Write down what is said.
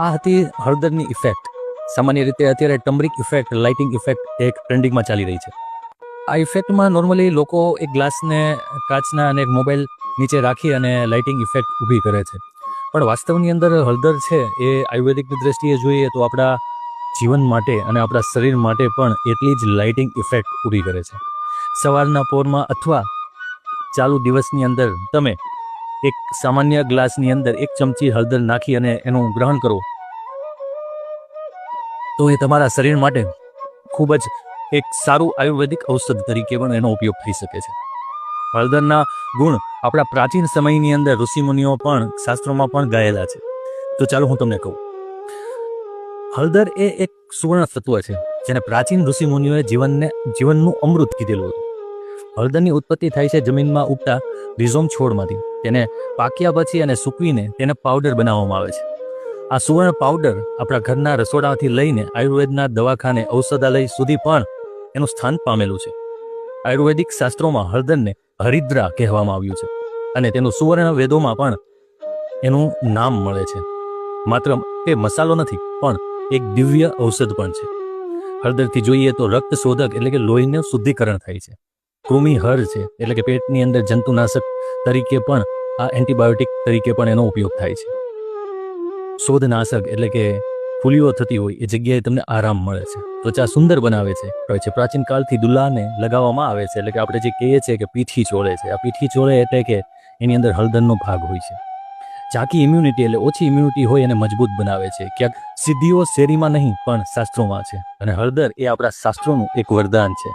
આ હતી હળદરની ઇફેક્ટ. સામાન્ય રીતે અત્યારે ટર્મરિક ઇફેક્ટ, લાઇટિંગ ઇફેક્ટ એક ટ્રેન્ડિંગમાં ચાલી રહી છે. આ ઇફેક્ટમાં નોર્મલી લોકો એક ગ્લાસને કાચના અને એક મોબાઈલ નીચે રાખી અને લાઇટિંગ ઇફેક્ટ ઊભી કરે છે. પણ વાસ્તવની અંદર હળદર છે એ આયુર્વેદિકની દ્રષ્ટિએ જોઈએ તો આપણા જીવન માટે અને આપણા શરીર માટે પણ એટલી જ લાઇટિંગ ઇફેક્ટ ઊભી કરે છે. સવારના પોરમાં અથવા ચાલુ દિવસની અંદર તમે એક સામાન્ય ગ્લાસની અંદર 1 ચમચી હળદર નાખી અને એનું ગ્રહણ કરો તો એ તમારા શરીર માટે ખૂબ જ એક સારું આયુર્વેદિક ઔષધ તરીકે પણ એનો ઉપયોગ થઈ શકે છે. હળદરના ગુણ આપણા પ્રાચીન સમયની અંદર ઋષિમુનિઓ પણ શાસ્ત્રોમાં પણ ગાયેલા છે. તો ચાલો હું તમને કહું. હળદર એ એક સુવર્ણ તત્વ છે જેને પ્રાચીન ઋષિમુનિઓએ જીવનનું અમૃત કીધેલું હતું. હળદરની ઉત્પત્તિ થાય છે જમીનમાં ઉગતા રિઝોમ છોડમાંથી. તેને પાક્યા પછી અને સૂકવીને તેને પાવડર બનાવવામાં આવે છે. આ સુવર્ણ પાવડર આપણા ઘરના રસોડાથી લઈને આયુર્વેદના દવાખાને, ઔષધાલય સુધી પણ એનું સ્થાન પામેલું છે. આયુર્વેદિક શાસ્ત્રોમાં હળદરને હરિદ્રા કહેવામાં આવ્યું છે અને તેનું સુવર્ણ વેદોમાં પણ એનું નામ મળે છે. માત્ર એ મસાલો નથી પણ એક દિવ્ય ઔષધ પણ છે. હળદરથી જોઈએ તો રક્ત શોધક એટલે કે લોહીનું શુદ્ધિકરણ થાય છે. કૃમિહર છે એટલે કે પેટની અંદર જંતુનાશક તરીકે પણ આ એન્ટીબાયોટિક તરીકે પણ એનો ઉપયોગ થાય છે. શોધનાશક એટલે કે ફૂલીઓ થતી હોય એ જગ્યાએ તમને આરામ મળે છે. ત્વચા સુંદર બનાવે છે. પ્રાચીન કાળથી દુલ્હાને લગાવવામાં આવે છે એટલે કે આપણે જે કહીએ છીએ કે પીઠી ચોળે છે. આ પીઠી ચોળે એટલે કે એની અંદર હળદરનો ભાગ હોય છે. ઝાંકી ઇમ્યુનિટી એટલે ઓછી ઇમ્યુનિટી હોય એને મજબૂત બનાવે છે. ક્યાંક સિદ્ધિઓ શેરીમાં નહીં પણ શાસ્ત્રોમાં છે અને હળદર એ આપણા શાસ્ત્રોનું એક વરદાન છે.